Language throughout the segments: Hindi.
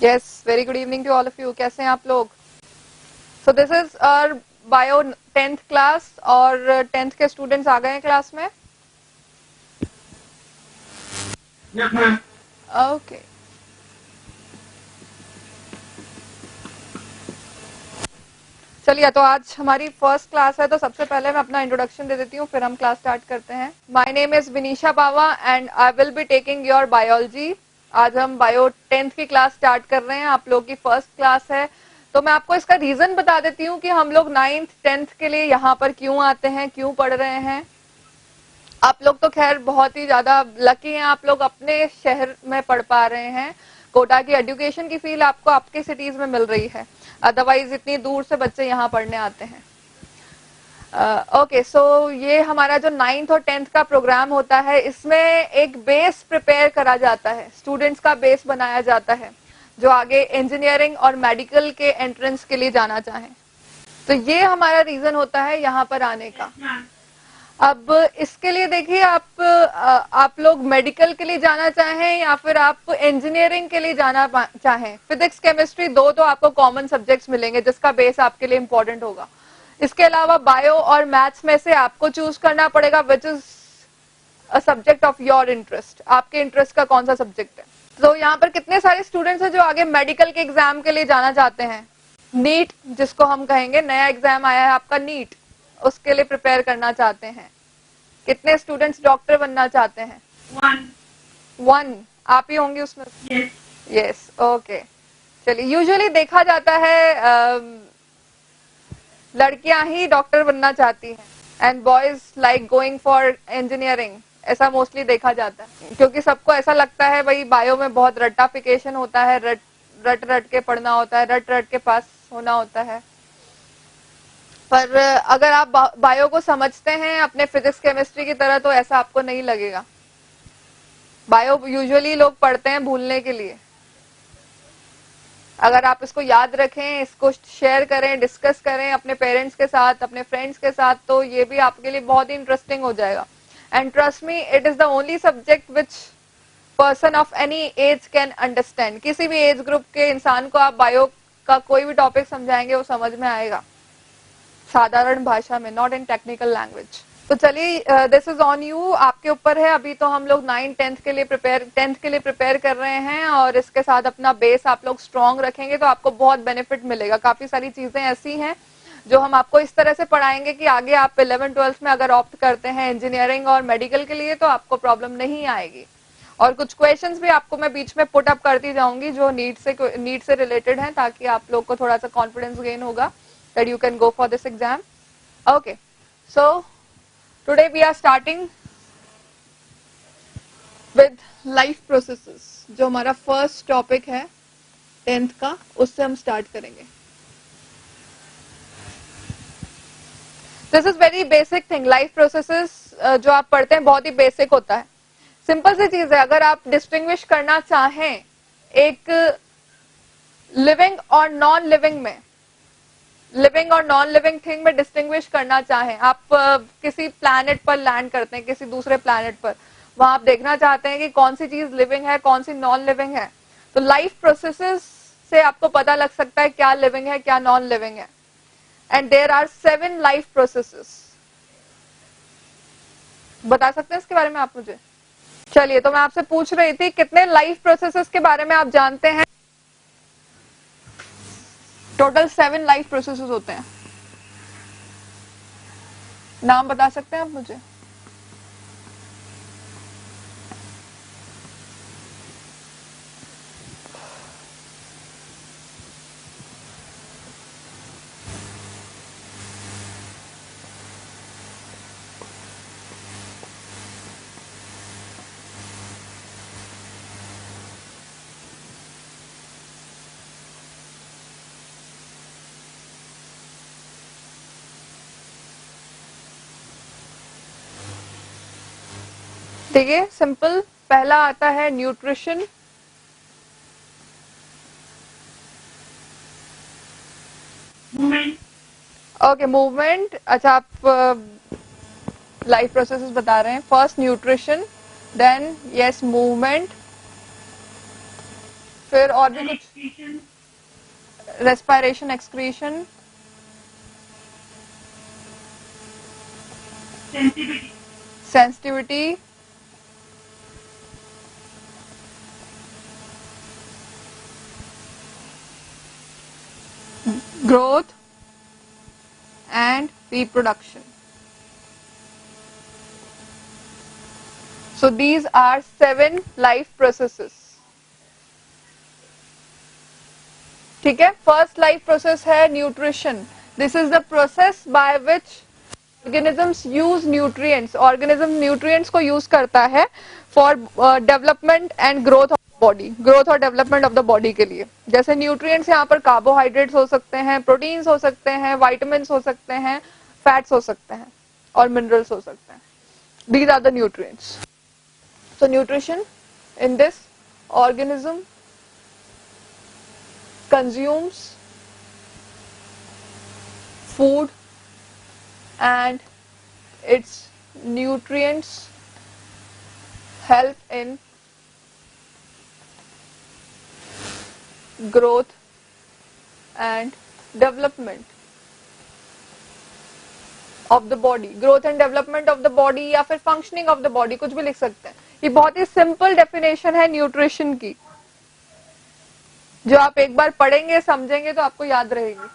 Yes, very good evening to all of you. कैसे हैं आप लोग? So this is our bio 10th class और 10th के students आ गए हैं क्लास में? Yes, ma'am. Okay. चलिए, तो आज हमारी फर्स्ट क्लास है, तो सबसे पहले मैं अपना इंट्रोडक्शन दे देती हूँ, फिर हम क्लास स्टार्ट करते हैं. My name is Vinisha Bawa and I will be taking your biology. आज हम बायो 10th की क्लास स्टार्ट कर रहे हैं. आप लोग की फर्स्ट क्लास है, तो मैं आपको इसका रीजन बता देती हूँ कि हम लोग 9th 10th के लिए यहाँ पर क्यों आते हैं, क्यों पढ़ रहे हैं. आप लोग तो खैर बहुत ही ज्यादा लकी हैं, आप लोग अपने शहर में पढ़ पा रहे हैं. कोटा की एजुकेशन की फील आपको आपके सिटीज में मिल रही है, अदरवाइज इतनी दूर से बच्चे यहाँ पढ़ने आते हैं. ओके, सो ये हमारा जो 9th और 10th का प्रोग्राम होता है, इसमें एक बेस प्रिपेयर करा जाता है, स्टूडेंट्स का बेस बनाया जाता है जो आगे इंजीनियरिंग और मेडिकल के एंट्रेंस के लिए जाना चाहें. तो ये हमारा रीजन होता है यहाँ पर आने का. अब इसके लिए देखिए, आप लोग मेडिकल के लिए जाना चाहें या फिर आप इंजीनियरिंग के लिए जाना चाहें, फिजिक्स केमिस्ट्री दो तो आपको कॉमन सब्जेक्ट्स मिलेंगे जिसका बेस आपके लिए इंपॉर्टेंट होगा. इसके अलावा बायो और मैथ्स में से आपको चूज करना पड़ेगा which is a subject of your interest. आपके इंटरेस्ट का कौन सा सब्जेक्ट है. तो यहाँ पर कितने सारे स्टूडेंट्स हैं जो आगे मेडिकल के एग्जाम के लिए जाना चाहते हैं. नीट जिसको हम कहेंगे, नया एग्जाम आया है आपका नीट, उसके लिए प्रिपेयर करना चाहते हैं. कितने स्टूडेंट्स डॉक्टर बनना चाहते हैं. 1 आप ही होंगे उसमें. Yes, okay. चलिए, यूजुअली देखा जाता है लड़कियां ही डॉक्टर बनना चाहती हैं and boys like going for engineering, ऐसा मोस्टली देखा जाता है, क्योंकि सबको ऐसा लगता है भाई बायो में बहुत रट्टाफिकेशन होता है, रट के पढ़ना होता है, रट के पास होना होता है. पर अगर आप बायो को समझते हैं अपने फिजिक्स केमिस्ट्री की तरह, तो ऐसा आपको नहीं लगेगा. बायो यूजुअली लोग पढ़ते हैं भूलने के लिए. अगर आप इसको याद रखें, इसको शेयर करें, डिस्कस करें अपने पेरेंट्स के साथ, अपने फ्रेंड्स के साथ, तो ये भी आपके लिए बहुत ही इंटरेस्टिंग हो जाएगा. And trust me, it is the only subject which person of any as can understand. किसी भी एज ग्रुप के इंसान को आप बायो का कोई भी टॉपिक समझाएंगे वो समझ में आएगा साधारण भाषा में, नॉट इन टेक्निकल लैंग्वेज. तो चलिए, दिस इज ऑन यू, आपके ऊपर है. अभी तो हम लोग 9 10th के लिए प्रिपेयर कर रहे हैं, और इसके साथ अपना बेस आप लोग स्ट्रॉन्ग रखेंगे तो आपको बहुत बेनिफिट मिलेगा. काफी सारी चीजें ऐसी हैं जो हम आपको इस तरह से पढ़ाएंगे कि आगे आप 11th 12th में अगर ऑप्ट करते हैं इंजीनियरिंग और मेडिकल के लिए तो आपको प्रॉब्लम नहीं आएगी. और कुछ क्वेश्चंस भी आपको मैं बीच में पुट अप करती जाऊंगी जो नीट से रिलेटेड हैं, ताकि आप लोग को थोड़ा सा कॉन्फिडेंस गेन होगा that you can go for this exam. Okay, so today we are starting with life processes, जो हमारा फर्स्ट टॉपिक है 10th का, उससे हम स्टार्ट करेंगे. This is very basic thing. Life processes जो आप पढ़ते हैं बहुत ही बेसिक होता है, सिंपल सी चीज है. अगर आप डिस्टिंग्विश करना चाहें एक लिविंग और नॉन लिविंग में, लिविंग और नॉन लिविंग थिंग में डिस्टिंग्विश करना चाहें, आप किसी प्लैनेट पर लैंड करते हैं, किसी दूसरे प्लैनेट पर, वहां आप देखना चाहते हैं कि कौन सी चीज लिविंग है, कौन सी नॉन लिविंग है, तो लाइफ प्रोसेसेस से आपको पता लग सकता है क्या लिविंग है क्या नॉन लिविंग है. And there are 7 life processes. बता सकते हैं इसके बारे में आप मुझे. चलिए, तो मैं आपसे पूछ रही थी कितने लाइफ प्रोसेसेस के बारे में आप जानते हैं. टोटल 7 लाइफ प्रोसेसेस होते हैं. नाम बता सकते हैं आप मुझे. देखिए, सिंपल. पहला आता है न्यूट्रिशन, ओके, मूवमेंट. अच्छा, आप लाइफ प्रोसेसेस बता रहे हैं. First nutrition, then yes movement, फिर और भी कुछ? excretion, respiration, excretion, sensitivity, sensitivity, growth and reproduction. So these are 7 life processes. ठीक है. फर्स्ट लाइफ प्रोसेस है nutrition. This is the process by which organisms use nutrients. Organism nutrients को यूज करता है for development and growth of body, growth और डेवलपमेंट ऑफ द बॉडी के लिए. जैसे न्यूट्रिएंट्स यहाँ पर कार्बोहाइड्रेट्स हो सकते हैं, प्रोटीन्स हो सकते हैं, वाइटामिन हो सकते हैं, फैट्स हो सकते हैं और मिनरल्स हो सकते हैं. These are the nutrients. So nutrition in this organism consumes food and its nutrients help in growth and development of the body. Growth and development of the body या फिर functioning of the body, कुछ भी लिख सकते हैं. ये बहुत ही सिंपल डेफिनेशन है न्यूट्रिशन की, जो आप एक बार पढ़ेंगे समझेंगे तो आपको याद रहेगी.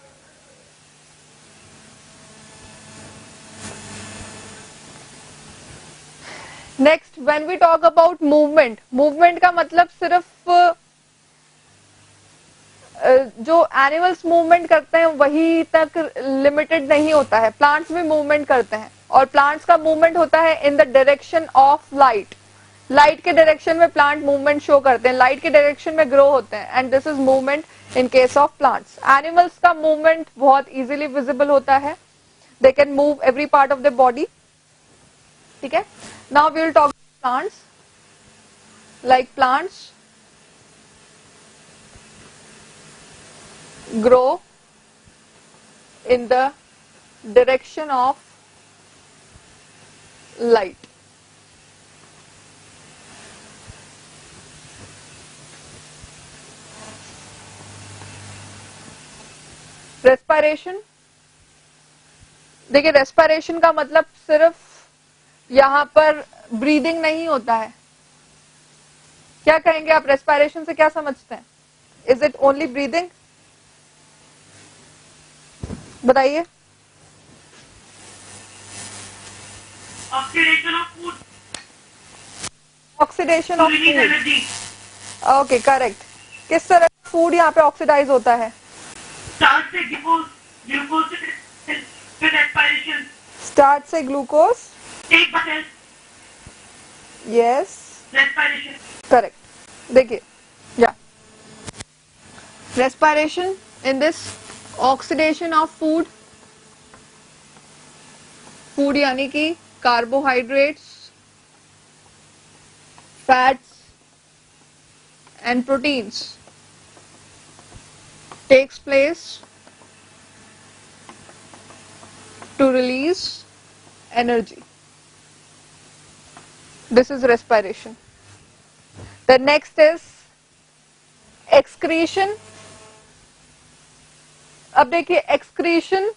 Next, when we talk about movement, movement का मतलब सिर्फ जो एनिमल्स मूवमेंट करते हैं वही तक लिमिटेड नहीं होता है. प्लांट्स भी मूवमेंट करते हैं और प्लांट्स का मूवमेंट होता है in the direction of light. Light के डायरेक्शन में प्लांट मूवमेंट शो करते हैं, लाइट के डायरेक्शन में ग्रो होते हैं, and this is movement in case of plants. Animals का मूवमेंट बहुत इजीली विजिबल होता है. They can move every part of the body. ठीक है. Now we will talk plants. Like plants grow in the direction of light. Respiration, देखिए रेस्पिरेशन का मतलब सिर्फ यहां पर ब्रीदिंग नहीं होता है. क्या कहेंगे आप, रेस्पिरेशन से क्या समझते हैं? Is it only breathing? बताइए. oxidation of food, oxidation to of release food. energy, okay, correct. किस तरह फूड यहाँ पे ऑक्सीडाइज होता है? starch से glucose से respiration, स्टार्च से glucose. take by yes, respiration, correct. देखिए, या respiration in this oxidation of food. Food यानी कि carbohydrates, fats and proteins takes place to release energy. This is respiration. The next is excretion. अब देखिए, एक्सक्रीशन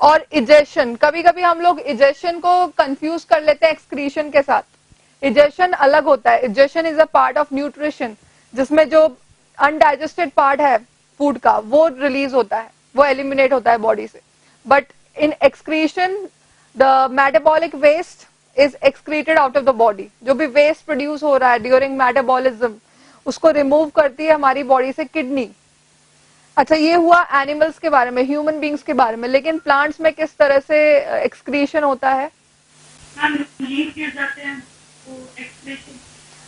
और इजेशन, कभी कभी हम लोग इजेशन को कंफ्यूज कर लेते हैं एक्सक्रीशन के साथ. इजेशन अलग होता है. Egestion is a part of nutrition, जिसमें जो अनडाइजेस्टेड पार्ट है फूड का वो रिलीज होता है, वो एलिमिनेट होता है बॉडी से. But in excretion the metabolic waste is excreted out of the body. जो भी वेस्ट प्रोड्यूस हो रहा है ड्यूरिंग मेटाबॉलिज्म, उसको रिमूव करती है हमारी बॉडी से किडनी. अच्छा, ये हुआ एनिमल्स के बारे में, ह्यूमन बींग्स के बारे में. लेकिन प्लांट्स में किस तरह से एक्सक्रीशन होता है? हम लीव गिर जाते हैं तो excretion,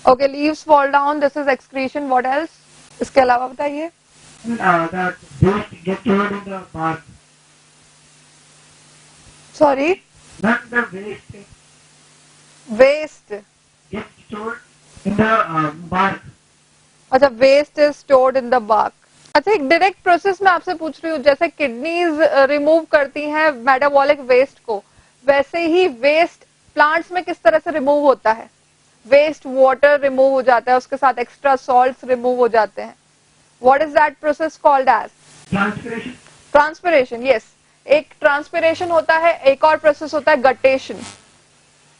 okay, leaves fall down, this is excretion. What else? इसके अलावा बताइए. that waste get stored in the bark, sorry, not the waste waste. get stored in the bark. अच्छा, waste is stored in the bark. अच्छा, एक डायरेक्ट प्रोसेस मैं आपसे पूछ रही हूँ. जैसे किडनीज रिमूव करती हैं मेटाबॉलिक वेस्ट को, वैसे ही वेस्ट प्लांट्स में किस तरह से रिमूव होता है? वेस्ट वाटर रिमूव हो जाता है, उसके साथ एक्स्ट्रा सॉल्ट्स रिमूव हो जाते हैं. What is that process called as? Transpiration. Transpiration. Yes, एक ट्रांसपिरेशन होता है, एक और प्रोसेस होता है गटेशन.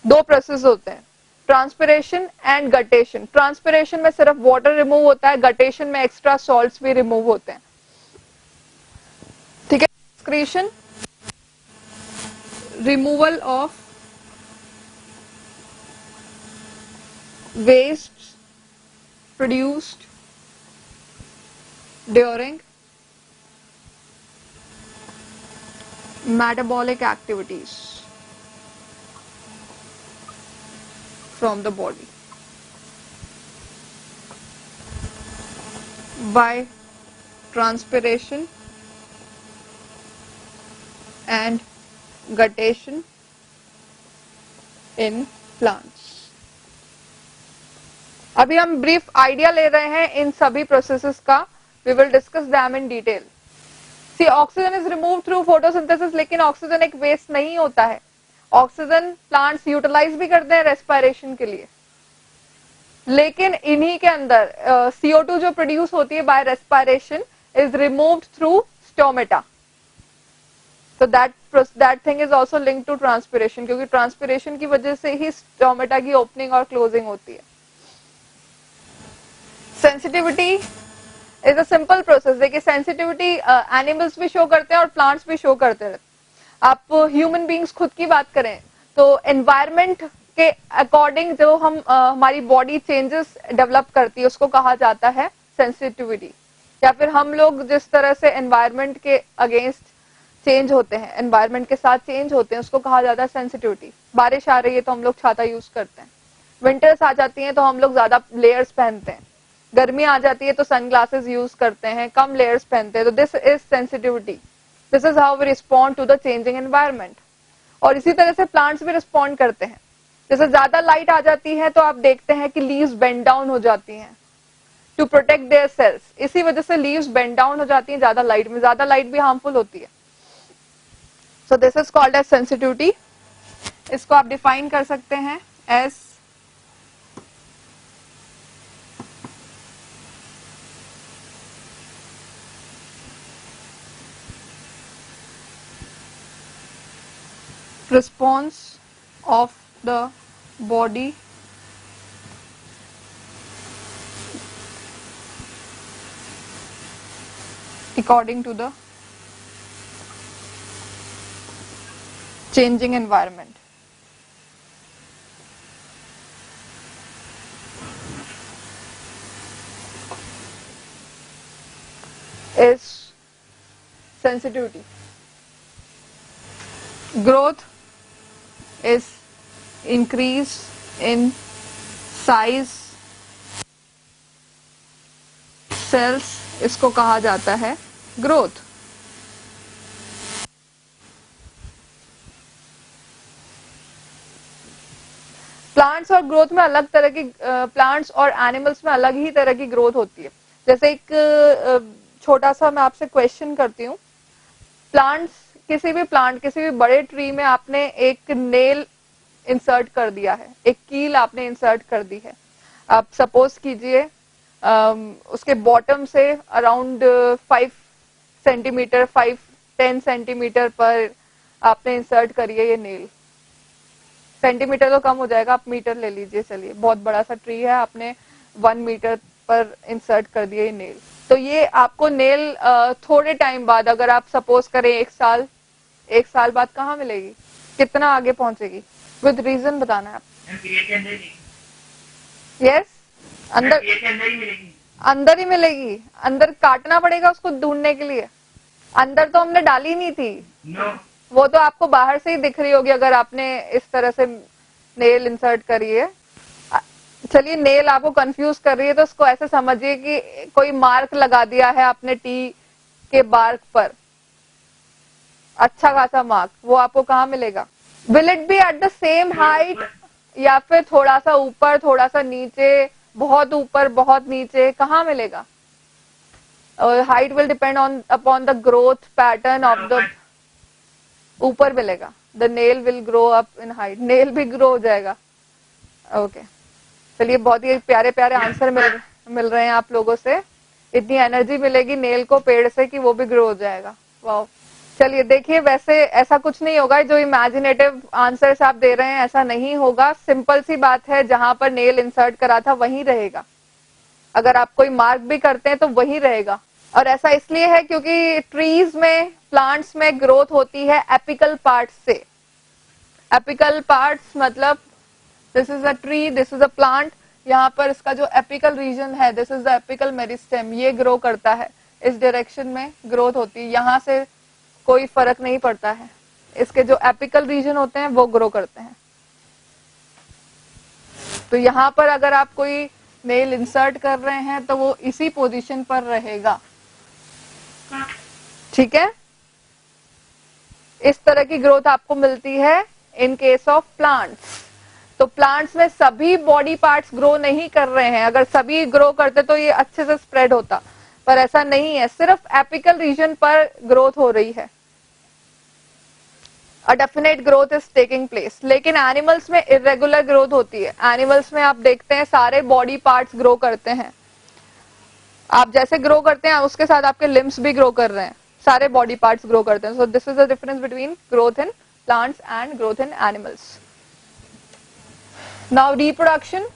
दो प्रोसेस होते हैं, ट्रांसपिरेशन एंड गटेशन. ट्रांसपिरेशन में सिर्फ वाटर रिमूव होता है, गटेशन में एक्स्ट्रा सॉल्ट्स भी रिमूव होते हैं. ठीक है. Excretion, removal of waste produced during metabolic activities from the body by transpiration and guttation in plants. अभी हम ब्रीफ आइडिया ले रहे हैं इन सभी प्रोसेसेस का. We will discuss them in detail. See, oxygen is remove through photosynthesis, लेकिन ऑक्सीजन एक वेस्ट नहीं होता है. ऑक्सीजन प्लांट्स यूटिलाइज भी करते हैं रेस्पिरेशन के लिए, लेकिन इन्हीं के अंदर CO2 जो प्रोड्यूस होती है by respiration is removed through stomata. तो that thing is also linked to transpiration, क्योंकि ट्रांसपिरेशन की वजह से ही स्टोमेटा की ओपनिंग और क्लोजिंग होती है. Sensitivity is a simple process. देखिए, सेंसिटिविटी एनिमल्स भी शो करते हैं और प्लांट्स भी शो करते हैं. आप ह्यूमन बींग्स खुद की बात करें तो एनवायरमेंट के अकॉर्डिंग जो हम हमारी बॉडी चेंजेस डेवलप करती है उसको कहा जाता है सेंसिटिविटी. या फिर हम लोग जिस तरह से एनवायरमेंट के अगेंस्ट चेंज होते हैं, एनवायरमेंट के साथ चेंज होते हैं, उसको कहा जाता है सेंसिटिविटी. बारिश आ रही है तो हम लोग छाता यूज करते हैं, विंटर्स आ जाती हैं तो हम लोग ज्यादा लेयर्स पहनते हैं, गर्मी आ जाती है तो सनग्लासेस यूज करते हैं, कम लेयर्स पहनते हैं. तो this is sensitivity. This is how we respond to the changing environment. और इसी तरह से प्लांट्स भी रिस्पॉन्ड करते हैं. जैसे ज्यादा लाइट आ जाती है तो आप देखते हैं कि लीव्स बेंड डाउन हो जाती हैं टू प्रोटेक्ट देयर सेल्स. इसी वजह से लीव्स बेंड डाउन हो जाती हैं ज्यादा लाइट में. ज्यादा लाइट भी हार्मफुल होती है. So this is called as sensitivity. इसको आप डिफाइन कर सकते हैं as response of the body according to the changing environment. Is sensitivity. Growth is increase in size cells, इसको कहा जाता है ग्रोथ. प्लांट्स और ग्रोथ में अलग तरह की प्लांट्स और एनिमल्स में अलग ही तरह की ग्रोथ होती है. जैसे एक छोटा सा मैं आपसे क्वेश्चन करती हूँ. प्लांट्स, किसी भी प्लांट, किसी भी बड़े ट्री में आपने एक नेल इंसर्ट कर दिया है, एक कील आपने इंसर्ट कर दी है. आप सपोज कीजिए उसके बॉटम से अराउंड 5 सेंटीमीटर 5-10 सेंटीमीटर पर आपने इंसर्ट करिए ये नेल. सेंटीमीटर तो कम हो जाएगा, आप मीटर ले लीजिए. चलिए, बहुत बड़ा सा ट्री है, आपने 1 मीटर पर इंसर्ट कर दिया ये नेल. तो ये आपको नेल थोड़े टाइम बाद, अगर आप सपोज करें 1 साल बाद कहाँ मिलेगी, कितना आगे पहुंचेगी? विद रीजन बताना है आप. यस, अंदर ही मिलेगी. अंदर काटना पड़ेगा उसको ढूंढने के लिए. अंदर तो हमने डाली नहीं थी. वो तो आपको बाहर से ही दिख रही होगी अगर आपने इस तरह से नेल इंसर्ट करी है. चलिए, नेल आपको कंफ्यूज कर रही है तो उसको ऐसे समझिए कि कोई मार्क लगा दिया है आपने टी के बार्क पर, अच्छा खासा मार्क. वो आपको कहाँ मिलेगा? Will it be at the same height या फिर थोड़ा सा ऊपर, थोड़ा सा नीचे, बहुत ऊपर, बहुत नीचे, कहाँ मिलेगा? Height will depend on upon the growth pattern of the. ऊपर मिलेगा. The nail will grow up in height. Nail भी ग्रो हो जाएगा. ओके, चलिए, बहुत ही प्यारे प्यारे आंसर मिल रहे हैं आप लोगों से. इतनी एनर्जी मिलेगी नेल को पेड़ से कि वो भी ग्रो हो जाएगा। वाह, चलिए देखिए, वैसे ऐसा कुछ नहीं होगा जो इमेजिनेटिव आंसर्स आप दे रहे हैं, ऐसा नहीं होगा। सिंपल सी बात है, जहां पर नेल इंसर्ट करा था वहीं रहेगा। अगर आप कोई मार्क भी करते हैं तो वही रहेगा। और ऐसा इसलिए है क्योंकि ट्रीज में, प्लांट्स में ग्रोथ होती है एपिकल पार्ट से। एपिकल पार्ट्स मतलब this is a tree, this is a plant, यहाँ पर इसका जो एपिकल रीजन है, this is the apical meristem, ये ग्रो करता है, इस डायरेक्शन में ग्रोथ होती है, यहाँ से कोई फर्क नहीं पड़ता है। इसके जो एपिकल रीजन होते हैं वो ग्रो करते हैं। तो यहाँ पर अगर आप कोई नेल इंसर्ट कर रहे हैं तो वो इसी पोजीशन पर रहेगा, ठीक है। इस तरह की ग्रोथ आपको मिलती है इन केस ऑफ प्लांट्स। तो प्लांट्स में सभी बॉडी पार्ट्स ग्रो नहीं कर रहे हैं, अगर सभी ग्रो करते तो ये अच्छे से स्प्रेड होता, पर ऐसा नहीं है, सिर्फ एपिकल रीजन पर ग्रोथ हो रही है। A definite growth is taking place. लेकिन एनिमल्स में इरेगुलर ग्रोथ होती है। एनिमल्स में आप देखते हैं सारे बॉडी पार्ट्स ग्रो करते हैं, आप जैसे ग्रो करते हैं उसके साथ आपके लिम्स भी ग्रो कर रहे हैं, सारे बॉडी पार्ट्स ग्रो करते हैं। So this is the difference between growth in plants and growth in animals. Now reproduction,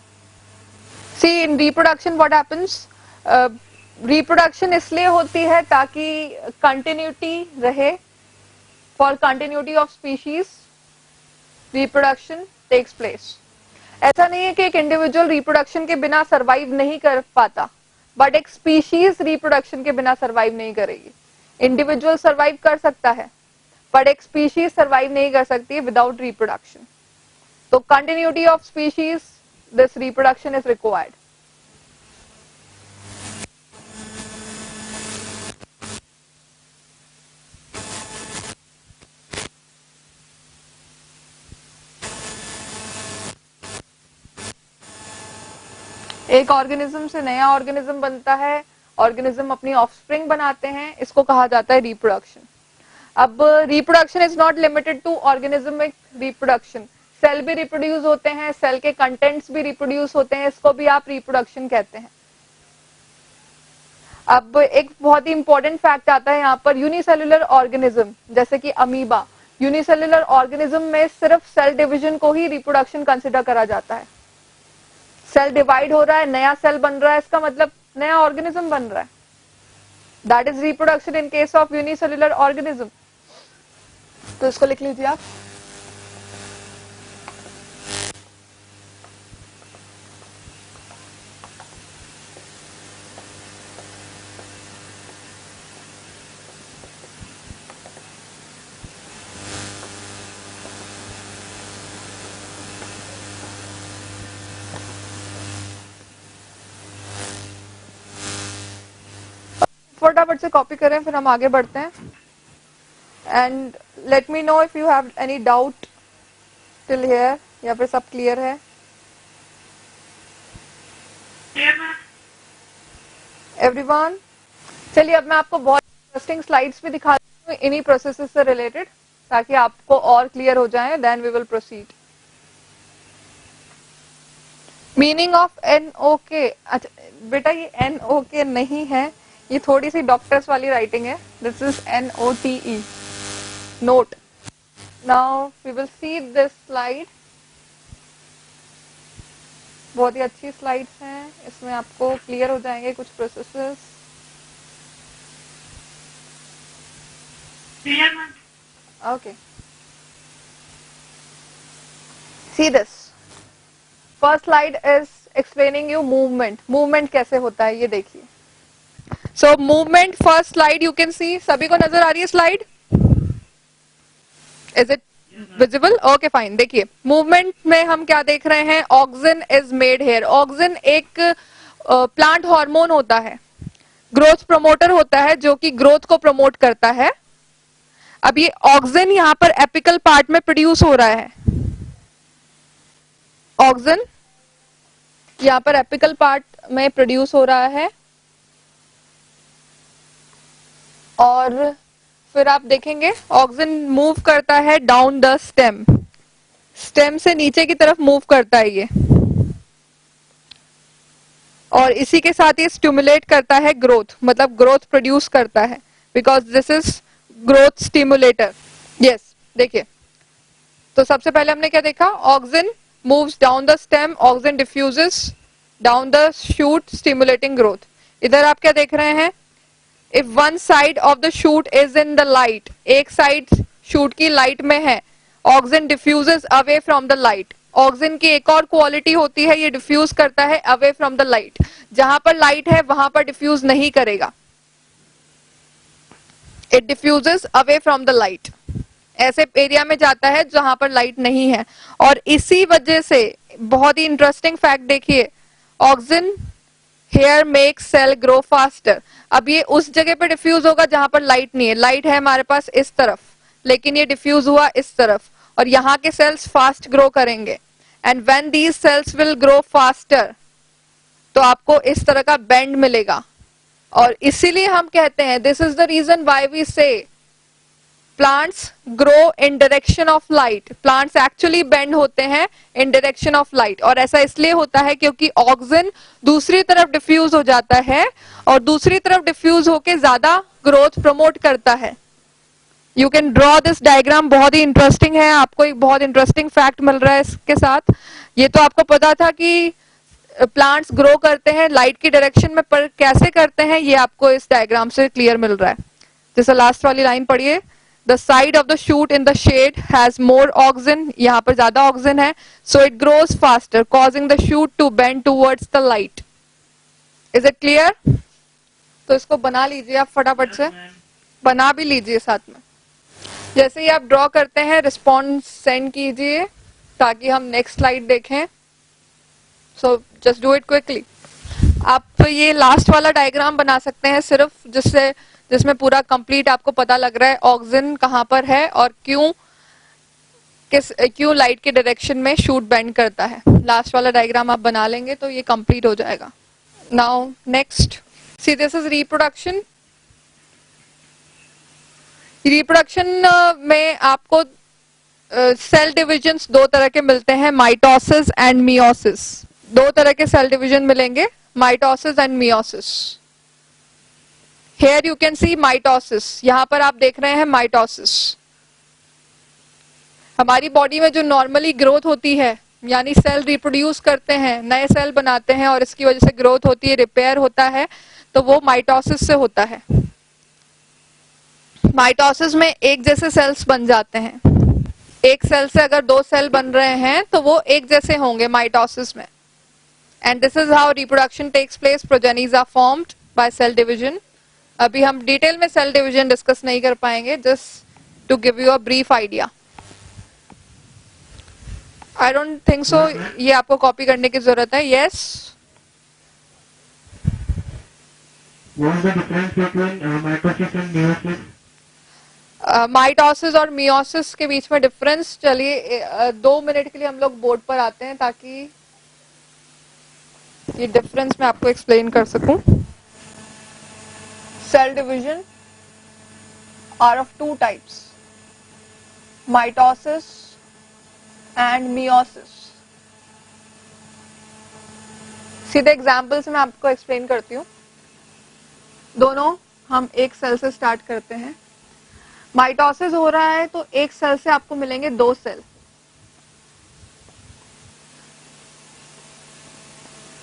see in reproduction what happens, reproduction इसलिए होती है ताकि कंटिन्यूटी रहे, for continuity of species reproduction takes place. ऐसा नहीं है कि एक इंडिविजुअल रिप्रोडक्शन के बिना सरवाइव नहीं कर पाता, बट एक स्पीशीज रिप्रोडक्शन के बिना सरवाइव नहीं करेगी। इंडिविजुअल सरवाइव कर सकता है, बट एक स्पीशीज सरवाइव नहीं कर सकती है विदाउट रिप्रोडक्शन। तो continuity of species, this reproduction is required. एक ऑर्गेनिज्म से नया ऑर्गेनिज्म बनता है, ऑर्गेनिज्म अपनी ऑफस्प्रिंग बनाते हैं, इसको कहा जाता है रिप्रोडक्शन। अब reproduction is not limited to organismic reproduction, cell भी रिप्रोड्यूस होते हैं, सेल के कंटेंट्स भी रिप्रोड्यूस होते हैं, इसको भी आप रिप्रोडक्शन कहते हैं। अब एक बहुत ही इंपॉर्टेंट फैक्ट आता है यहाँ पर, यूनिसेल्युलर ऑर्गेनिज्म जैसे कि अमीबा, यूनिसेल्युलर ऑर्गेनिज्म में सिर्फ सेल डिवीजन को ही रिप्रोडक्शन कंसिडर करा जाता है। सेल डिवाइड हो रहा है, नया सेल बन रहा है, इसका मतलब नया ऑर्गेनिज्म बन रहा है, that is reproduction in case of unicellular organism. तो इसको लिख लीजिए आप। फटाफट से कॉपी करें, फिर हम आगे बढ़ते हैं। And let me know if you have any doubt till here, या फिर सब क्लियर है एवरीवन। चलिए अब मैं आपको बहुत इंटरेस्टिंग स्लाइड्स भी दिखाती हूँ इन्हीं प्रोसेसेस से रिलेटेड, ताकि आपको और क्लियर हो जाए। Then we will proceed. Meaning of NOK, अच्छा बेटा ये NOK नहीं है, ये थोड़ी सी डॉक्टर्स वाली राइटिंग है, this is NOTE, note. Now we will see this slide, बहुत ही अच्छी स्लाइड्स हैं, इसमें आपको क्लियर हो जाएंगे कुछ processes. Okay, see this first slide is explaining you movement. Movement कैसे होता है ये देखिए। So movement, first slide you can see, सभी को नजर आ रही है slide? Is it visible? Okay fine. देखिए मूवमेंट में हम क्या देख रहे हैं, auxin is made here. Auxin एक प्लांट हार्मोन होता है, ग्रोथ प्रमोटर होता है, जो कि ग्रोथ को प्रमोट करता है। अब ये ऑक्सिन यहाँ पर एपिकल पार्ट में प्रोड्यूस हो रहा है, ऑक्सिन यहाँ पर एपिकल पार्ट में प्रोड्यूस हो रहा है, और फिर आप देखेंगे ऑक्सिन मूव करता है डाउन द स्टेम, स्टेम से नीचे की तरफ मूव करता है ये, और इसी के साथ ये स्टिमुलेट करता है ग्रोथ, मतलब ग्रोथ प्रोड्यूस करता है, because this is growth stimulator. Yes, देखिए तो सबसे पहले हमने क्या देखा, auxin moves down the stem, auxin diffuses down the shoot stimulating growth. इधर आप क्या देख रहे हैं, if one side of the shoot is in the light, एक साइड शूट की लाइट में है, auxin diffuses away from the light. Auxin की एक और क्वालिटी होती है, ये डिफ्यूज करता है अवे फ्रॉम द लाइट, जहां पर लाइट है वहां पर डिफ्यूज नहीं करेगा, it diffuses away from the light, ऐसे एरिया में जाता है जहां पर लाइट नहीं है। और इसी वजह से बहुत ही इंटरेस्टिंग फैक्ट देखिए, auxin here make cell grow faster. अब ये उस जगह पे डिफ्यूज होगा जहां पर लाइट नहीं है, लाइट है हमारे पास इस तरफ, लेकिन ये डिफ्यूज हुआ इस तरफ, और यहाँ के सेल्स फास्ट ग्रो करेंगे। And when these cells will grow faster, तो आपको इस तरह का बेंड मिलेगा। और इसीलिए हम कहते हैं, this is the reason why we say plants grow in direction of light, plants actually bend होते हैं इन डायरेक्शन ऑफ लाइट। और ऐसा इसलिए होता है क्योंकि ऑक्सिन दूसरी तरफ डिफ्यूज हो जाता है, और दूसरी तरफ डिफ्यूज होके ज्यादा ग्रोथ प्रमोट करता है। You can draw this diagram, बहुत ही इंटरेस्टिंग है, आपको एक बहुत इंटरेस्टिंग फैक्ट मिल रहा है इसके साथ। ये तो आपको पता था कि प्लांट्स ग्रो करते हैं लाइट की डायरेक्शन में, पर कैसे करते हैं ये आपको इस डायग्राम से क्लियर मिल रहा है। जैसे लास्ट वाली लाइन पढ़िए, the side of the shoot in the shade has more auxin, यहाँ पर ज्यादा ऑक्सिन है, so it grows faster causing the shoot to bend towards the light. Is it clear? तो इसको बना लीजिए आप फटाफट से, बना भी लीजिए साथ में। जैसे ही आप ड्रॉ करते हैं रिस्पॉन्स सेंड कीजिए ताकि हम नेक्स्ट स्लाइड देखें। So just do it quickly. आप ये लास्ट वाला डायग्राम बना सकते हैं सिर्फ, जिसमें पूरा कंप्लीट आपको पता लग रहा है ऑक्सिन कहाँ पर है और क्यों लाइट के डायरेक्शन में शूट बेंड करता है। लास्ट वाला डायग्राम आप बना लेंगे तो ये कंप्लीट हो जाएगा। Now next, see this is reproduction. Reproduction में आपको सेल डिविजन्स दो तरह के मिलते हैं, माइटोसिस एंड मियोसिस। दो तरह के सेल डिवीजन मिलेंगे, mitosis and meiosis. Here you can see mitosis, यहां पर आप देख रहे हैं माइटोसिस। हमारी बॉडी में जो नॉर्मली ग्रोथ होती है, यानी सेल रिप्रोड्यूस करते हैं, नए सेल बनाते हैं और इसकी वजह से ग्रोथ होती है, रिपेयर होता है, तो वो माइटोसिस से होता है। माइटोसिस में एक जैसे सेल्स बन जाते हैं, एक सेल से अगर दो सेल बन रहे हैं तो वो एक जैसे होंगे माइटोसिस में। And this is how reproduction takes place, progenies are formed by cell division. अभी हम डिटेल में सेल डिवीजन डिस्कस नहीं कर पाएंगे, just to give you a brief idea. I don't think so ये आपको कॉपी करने की जरूरत है। Yes, What is the difference between mitosis and meiosis? Mitosis और मियोसिस के बीच में डिफरेंस, चलिए 2 मिनट के लिए हम लोग बोर्ड पर आते हैं ताकि ये डिफरेंस मैं आपको एक्सप्लेन कर सकूं। Cell division are of two types, mitosis and meiosis. सीधे एग्जाम्पल से मैं आपको एक्सप्लेन करती हूँ। दोनों हम एक सेल से स्टार्ट करते हैं। माइटोसिस हो रहा है तो एक सेल से आपको मिलेंगे 2 सेल।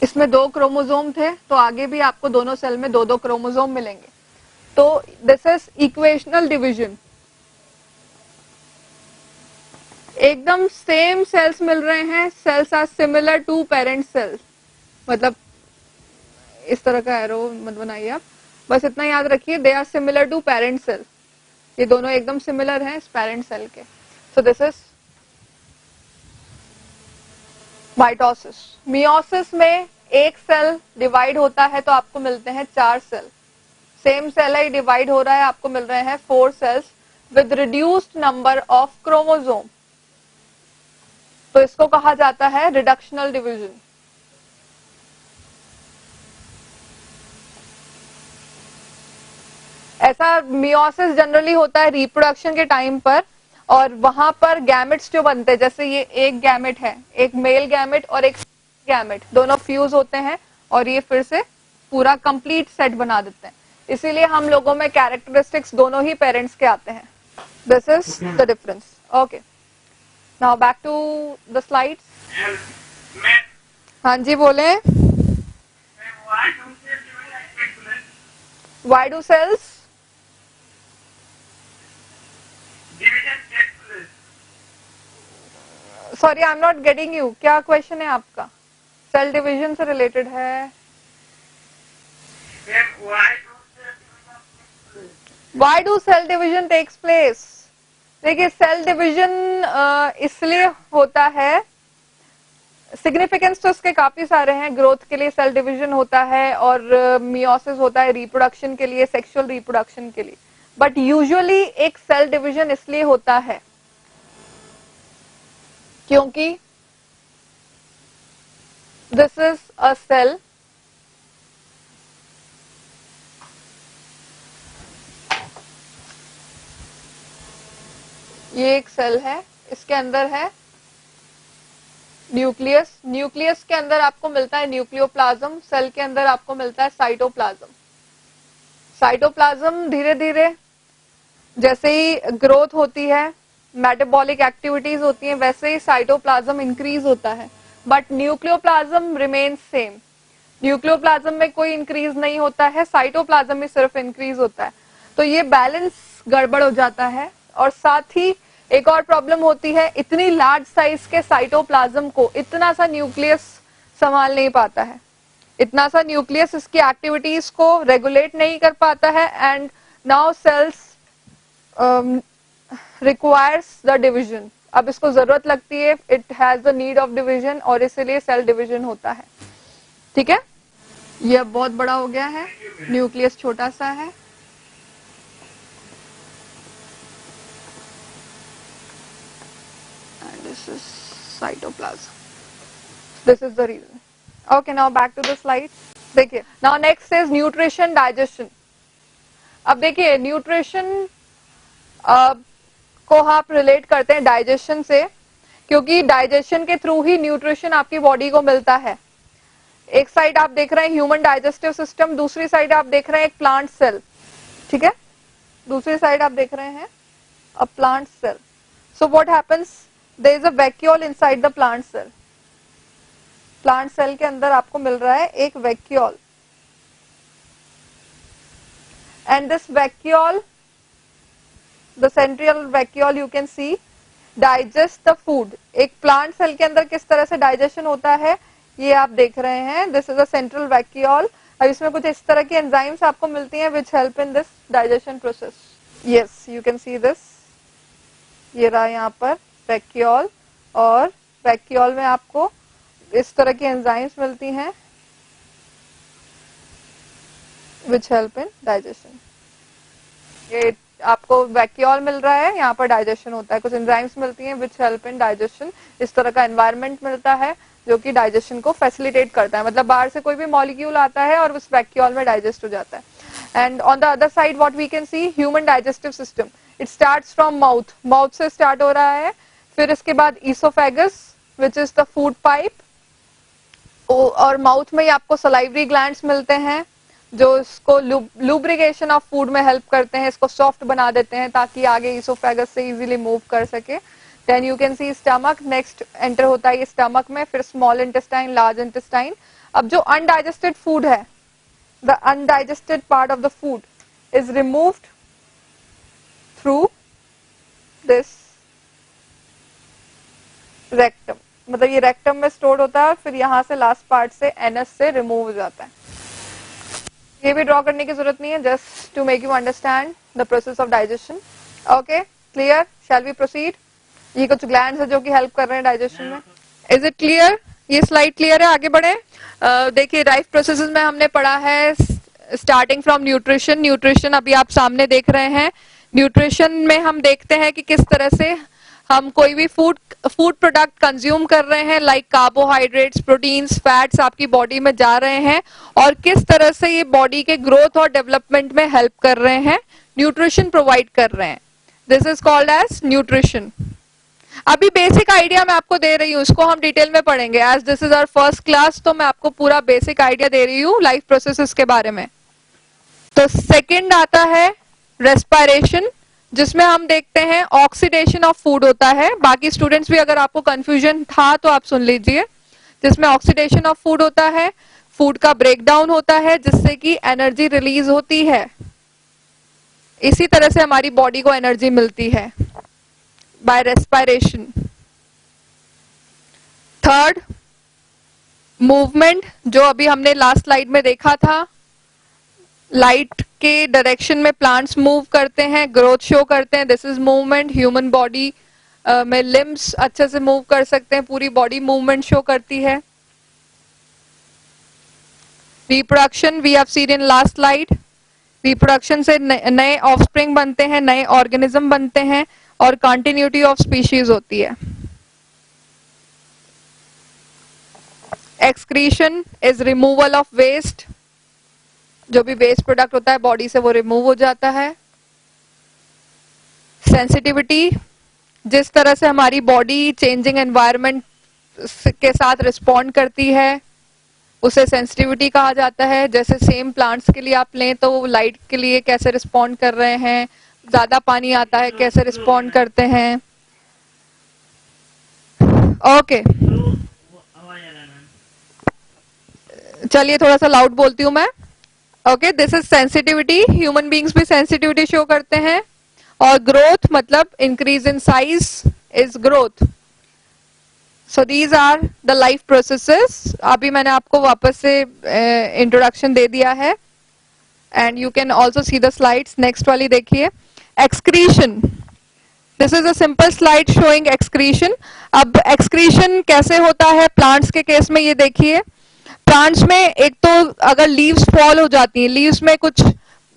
इसमें 2 क्रोमोसोम थे तो आगे भी आपको दोनों सेल में 2-2 क्रोमोसोम मिलेंगे। तो दिस इज इक्वेशनल डिवीजन। एकदम सेम सेल्स मिल रहे हैं, cells are similar to parent cells, मतलब इस तरह का एरो मत बनाइए आप, बस इतना याद रखिए, they are similar to parent cell. ये दोनों एकदम सिमिलर हैं इस पेरेंट सेल के। So this is mitosis. Meiosis में एक सेल डिवाइड होता है तो आपको मिलते हैं 4 सेल। सेम सेल है, डिवाइड हो रहा है, आपको मिल रहे हैं 4 cells with reduced number of chromosome. तो इसको कहा जाता है रिडक्शनल डिवीजन। ऐसा मियोसिस जनरली होता है रिप्रोडक्शन के टाइम पर, और वहां पर गैमेट्स जो बनते हैं, जैसे ये एक गैमेट है, एक मेल गैमेट और एक गैमेट, दोनों फ्यूज होते हैं और ये फिर से पूरा कंप्लीट सेट बना देते हैं। इसीलिए हम लोगों में कैरेक्टरिस्टिक्स दोनों ही पेरेंट्स के आते हैं। This is the difference. Okay, now back to the slides. हाँ जी बोले। Why do cells sorry I am not getting you, क्या क्वेश्चन है आपका? सेल डिवीजन से रिलेटेड है। Why do cell division takes place? देखिए सेल डिवीजन इसलिए होता है, सिग्निफिकेंस तो इसके काफी सारे हैं। ग्रोथ के लिए सेल डिवीजन होता है और मियोसिस होता है रिप्रोडक्शन के लिए, सेक्सुअल रिप्रोडक्शन के लिए। बट यूजुअली एक सेल डिवीजन इसलिए होता है क्योंकि दिस इज अ सेल ये एक सेल है, इसके अंदर है न्यूक्लियस। न्यूक्लियस के अंदर आपको मिलता है न्यूक्लियोप्लाज्म, सेल के अंदर आपको मिलता है साइटोप्लाज्म। साइटोप्लाज्म धीरे धीरे जैसे ही ग्रोथ होती है, मेटाबॉलिक एक्टिविटीज होती हैं, वैसे ही साइटोप्लाज्म इंक्रीज होता है। But nucleoplasm remains same. Nucleoplasm में कोई इंक्रीज नहीं होता है, साइटोप्लाज्म में सिर्फ इंक्रीज होता है। तो ये बैलेंस गड़बड़ हो जाता है। और साथ ही एक और प्रॉब्लम होती है, इतनी लार्ज साइज के साइटोप्लाज्म को इतना सा न्यूक्लियस संभाल नहीं पाता है। इतना सा न्यूक्लियस इसकी एक्टिविटीज को रेगुलेट नहीं कर पाता है। And now cells requires the division. अब इसको जरूरत लगती है, it has the need of division, और इसीलिए सेल डिवीजन होता है। ठीक है, यह बहुत बड़ा हो गया है, न्यूक्लियस छोटा सा है। This is cytoplasm. This is the reason. Okay, now back to the slide. देखिए, now next is nutrition, digestion. अब देखिए न्यूट्रिशन को आप रिलेट करते हैं डाइजेशन से, क्योंकि डाइजेशन के थ्रू ही न्यूट्रिशन आपकी बॉडी को मिलता है। एक साइड आप देख रहे हैं ह्यूमन डाइजेस्टिव सिस्टम, दूसरी साइड आप देख रहे हैं एक प्लांट सेल। ठीक है, दूसरी साइड आप देख रहे हैं a plant cell. So what happens, there is a vacuole inside the plant cell. Plant cell के अंदर आपको मिल रहा है एक vacuole, and this vacuole, the central vacuole you can see, digest the food. एक plant cell के अंदर किस तरह से digestion होता है ये आप देख रहे हैं। This is a central vacuole. अब इसमें कुछ इस तरह की enzymes आपको मिलती हैं which help in this digestion process. Yes, you can see this. ये रहा यहाँ पर वैक्यूल, और वैक्यूल में आपको इस तरह की एंजाइम्स मिलती हैं which help in digestion. ये आपको वैक्यूल मिल रहा है, यहाँ पर डाइजेशन होता है, कुछ एंजाइम्स मिलती हैं which help in digestion. इस तरह का एनवायरनमेंट मिलता है जो कि डाइजेशन को फैसिलिटेट करता है। मतलब बाहर से कोई भी मॉलिक्यूल आता है और उस वैक्यूल में डाइजेस्ट हो जाता है। And on the other side what we can see, human digestive system, it starts from mouth. Mouth से स्टार्ट हो रहा है, फिर इसके बाद oesophagus which is the food pipe, और माउथ में ही आपको सलाइवरी ग्लैंड्स मिलते हैं जो इसको लुब्रिकेशन ऑफ फूड में हेल्प करते हैं, इसको सॉफ्ट बना देते हैं ताकि आगे ईसोफेगस से इजीली मूव कर सके। Then you can see stomach, next enter होता है ये स्टमक में, फिर स्मॉल इंटेस्टाइन, लार्ज इंटेस्टाइन। अब जो अनडाइजेस्टेड फूड है, the undigested part of the food is removed through this rectum. मतलब ये रेक्टम में स्टोर होता है, फिर यहाँ से लास्ट पार्ट से एनस से रिमूव हो जाता है। ये भी ड्रॉ करने की जरूरत नहीं है, just to make you understand the process of digestion. Okay, clear? Shall we proceed? ये कुछ ग्लैंड्स है जो कि हेल्प कर रहे हैं डाइजेशन में। Is it clear? ये स्लाइड क्लियर है? आगे बढ़े। देखिए लाइफ प्रोसेसेस में हमने पढ़ा है स्टार्टिंग फ्रॉम न्यूट्रिशन। न्यूट्रिशन अभी आप सामने देख रहे हैं। न्यूट्रिशन में हम देखते हैं कि किस तरह से हम कोई भी फूड प्रोडक्ट कंज्यूम कर रहे हैं, लाइक कार्बोहाइड्रेट्स, प्रोटीन्स, फैट्स आपकी बॉडी में जा रहे हैं, और किस तरह से ये बॉडी के ग्रोथ और डेवलपमेंट में हेल्प कर रहे हैं, न्यूट्रिशन प्रोवाइड कर रहे हैं। This is called as nutrition. अभी बेसिक आइडिया मैं आपको दे रही हूँ, इसको हम डिटेल में पढ़ेंगे। As this is our first class, तो मैं आपको पूरा बेसिक आइडिया दे रही हूँ लाइफ प्रोसेसेस के बारे में। तो सेकंड आता है रेस्पिरेशन, जिसमें हम देखते हैं ऑक्सीडेशन ऑफ फूड होता है। बाकी स्टूडेंट्स भी अगर आपको कंफ्यूजन था तो आप सुन लीजिए। जिसमें ऑक्सीडेशन ऑफ फूड होता है, फूड का ब्रेकडाउन होता है जिससे कि एनर्जी रिलीज होती है। इसी तरह से हमारी बॉडी को एनर्जी मिलती है बाय रेस्पिरेशन। थर्ड, मूवमेंट, जो अभी हमने लास्ट स्लाइड में देखा था। लाइट के डायरेक्शन में प्लांट्स मूव करते हैं, ग्रोथ शो करते हैं, this is movement. Human body में लिम्स अच्छे से मूव कर सकते हैं, पूरी बॉडी मूवमेंट शो करती है। Reproduction we have seen in last slide. Reproduction से नए ऑफस्प्रिंग बनते हैं, नए ऑर्गेनिज्म बनते हैं और कंटिन्यूटी ऑफ स्पीशीज होती है। Excretion is removal of waste, जो भी वेस्ट प्रोडक्ट होता है बॉडी से वो रिमूव हो जाता है। सेंसिटिविटी, जिस तरह से हमारी बॉडी चेंजिंग एनवायरनमेंट के साथ रिस्पॉन्ड करती है उसे सेंसिटिविटी कहा जाता है। जैसे सेम प्लांट्स के लिए आप लें तो लाइट के लिए कैसे रिस्पॉन्ड कर रहे हैं, ज्यादा पानी आता है कैसे रिस्पॉन्ड करते हैं। ओके, चलिए थोड़ा सा लाउड बोलती हूँ मैं। Okay, this is sensitivity. Human beings भी सेंसिटिविटी शो करते हैं। और ग्रोथ मतलब increase in size is growth. So these are the life processes. अभी मैंने आपको वापस से इंट्रोडक्शन दे दिया है and you can also see the slides. Next वाली देखिए, excretion. This is a simple slide showing excretion. अब एक्सक्रीशन कैसे होता है प्लांट्स के केस में, ये देखिए। प्लांट्स में एक तो अगर लीव्स फॉल हो जाती हैं, लीव्स में कुछ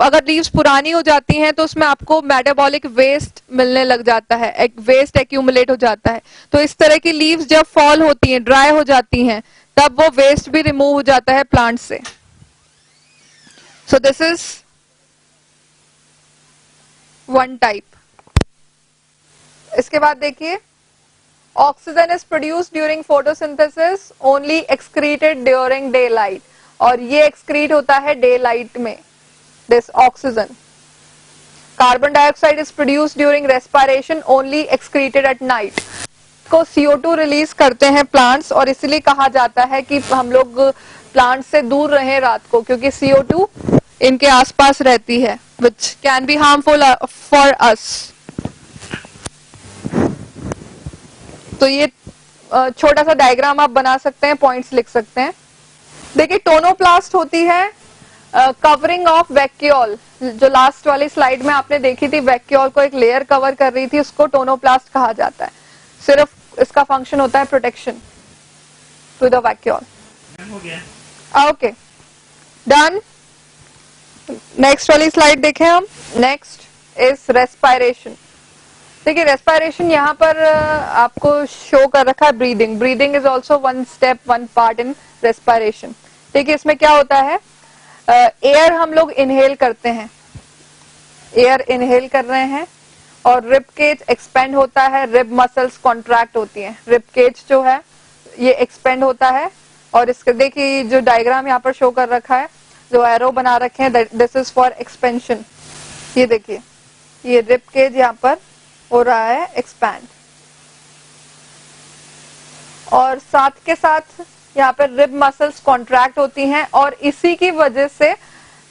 अगर लीव्स पुरानी हो जाती हैं तो उसमें आपको मेटाबॉलिक वेस्ट मिलने लग जाता है, एक वेस्ट एक्यूमुलेट हो जाता है। तो इस तरह की लीव्स जब फॉल होती हैं, ड्राई हो जाती हैं, तब वो वेस्ट भी रिमूव हो जाता है प्लांट से। सो दिस इज वन टाइप। इसके बाद देखिए, oxygen is produced during photosynthesis, only excreted during day light. और ये एक्सक्रीट होता है डे लाइट में, this oxygen. Carbon dioxide is produced during respiration, only excreted at night. को CO2 रिलीज करते हैं प्लांट्स, और इसलिए कहा जाता है कि हम लोग प्लांट्स से दूर रहें रात को, क्योंकि CO2 इनके आसपास रहती है, which can be harmful for us. तो ये छोटा सा डायग्राम आप बना सकते हैं, पॉइंट्स लिख सकते हैं। देखिए, टोनोप्लास्ट होती है कवरिंग ऑफ वैक्यूल। जो लास्ट वाली स्लाइड में आपने देखी थी, वैक्यूल को एक लेयर कवर कर रही थी, उसको टोनोप्लास्ट कहा जाता है। सिर्फ इसका फंक्शन होता है प्रोटेक्शन टू द वैक्यूल। हो गया। Okay, done. नेक्स्ट वाली स्लाइड देखें हम। Next is respiration. देखिए, रेस्पिरेशन यहाँ पर आपको शो कर रखा है breathing. Breathing is also one step, one part in respiration. देखिए, इसमें क्या होता है, एयर हम लोग इनहेल करते हैं, एयर इनहेल कर रहे हैं, और रिब केज एक्सपेंड होता है, रिब मसल्स कॉन्ट्रैक्ट होती हैं। रिब केज जो है ये एक्सपेंड होता है, और इसके देखिए जो डायग्राम यहाँ पर शो कर रखा है, जो एरो बना रखे हैं, दिस इज फॉर एक्सपेंशन। ये देखिए, ये रिब केज यहाँ पर हो रहा है एक्सपैंड, और साथ के साथ यहाँ पर रिब मसल्स कॉन्ट्रैक्ट होती हैं, और इसी की वजह से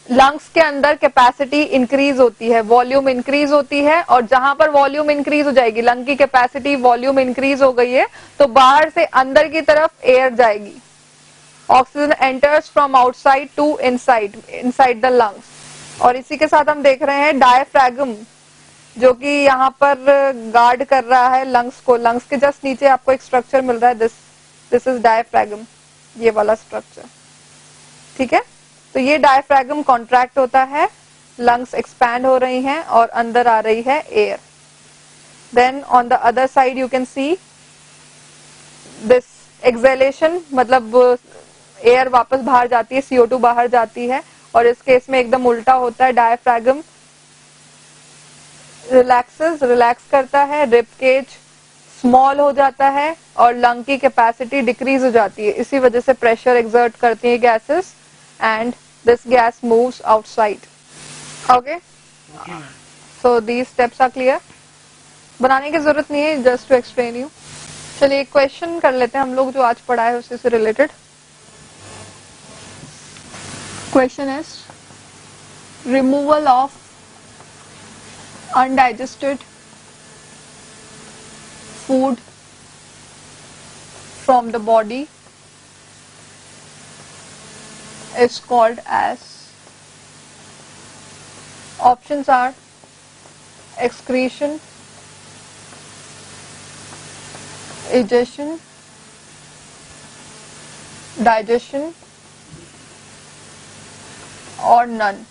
लंग्स के अंदर कैपेसिटी इंक्रीज होती है, वॉल्यूम इंक्रीज होती है। और जहां पर वॉल्यूम इंक्रीज हो जाएगी, लंग की कैपेसिटी वॉल्यूम इंक्रीज हो गई है, तो बाहर से अंदर की तरफ एयर जाएगी। Oxygen enters from outside to inside, inside the lungs. और इसी के साथ हम देख रहे हैं डायफ्रैगम, जो कि यहाँ पर गार्ड कर रहा है लंग्स को। लंग्स के जस्ट नीचे आपको एक स्ट्रक्चर मिल रहा है, दिस इज डायफ्रैगम, ये वाला स्ट्रक्चर, ठीक है। तो ये डायफ्रैगम कॉन्ट्रैक्ट होता है, लंग्स एक्सपैंड हो रही हैं और अंदर आ रही है air. Then on the other side you can see this exhalation, मतलब एयर वापस बाहर जाती है, CO2 बाहर जाती है। और इस केस में एकदम उल्टा होता है, डायफ्रैगम रिलैक्स करता है, रिब केज स्मॉल हो जाता है और लंग की कैपेसिटी डिक्रीज हो जाती है. इसी वजह से प्रेशर एक्सर्ट करती है gases and this gas moves outside. Okay, so these steps are clear. बनाने की जरूरत नहीं है, जस्ट टू एक्सप्लेन यू. चलिए एक क्वेश्चन कर लेते हैं हम लोग जो आज पढ़ा है उसी से related. Question is removal of undigested food from the body is called as. Options are excretion, egestion, digestion or none.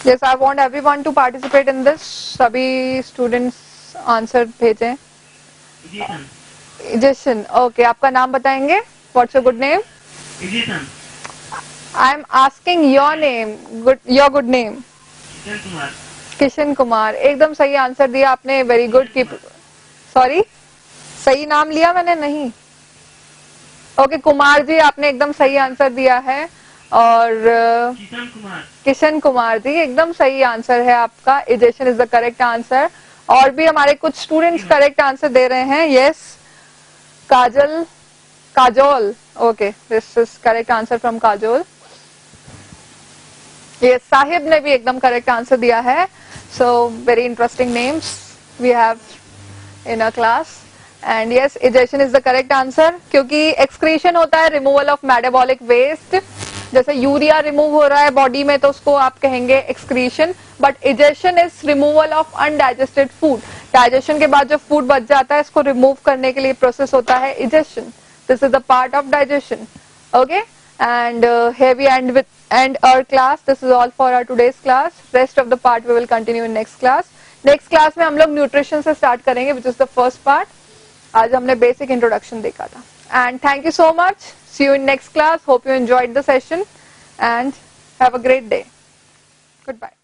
Yes, I want everyone to participate in this. सभी students आंसर भेजें. Egestion. Okay, आपका नाम बताएंगे? What's your good name? Egestion. I am asking your name. Your good name. Kishan Kumar. Kishan Kumar. एकदम सही आंसर दिया आपने. Very good. कीप. सॉरी, सही नाम लिया मैंने? नहीं. ओके कुमार जी, आपने एकदम सही आंसर दिया है. और किशन कुमार जी, एकदम सही आंसर है आपका. Egestion is the correct answer. और भी हमारे कुछ स्टूडेंट्स करेक्ट आंसर दे रहे हैं. Yes, Kajol. Okay, this is correct answer from Kajol. Yes, Sahib ने भी एकदम करेक्ट आंसर दिया है. So very interesting names we have in a class. And yes, egestion is the correct answer, क्योंकि एक्सक्रीशन होता है रिमूवल ऑफ मेटाबॉलिक वेस्ट. जैसे यूरिया रिमूव हो रहा है बॉडी में तो उसको आप कहेंगे excretion. But egestion is removal of undigested food. Digestion के बाद जो फूड बच जाता है इसको रिमूव करने के लिए प्रोसेस होता है egestion. This is the part of digestion. Okay, and here we end our class. This is all for our today's class. Rest of the part we will continue in next class. Next class में हम लोग न्यूट्रिशन से स्टार्ट करेंगे, which is the first part. आज हमने बेसिक इंट्रोडक्शन देखा था. And thank you so much. See you in next class. Hope you enjoyed the session and have a great day. Goodbye.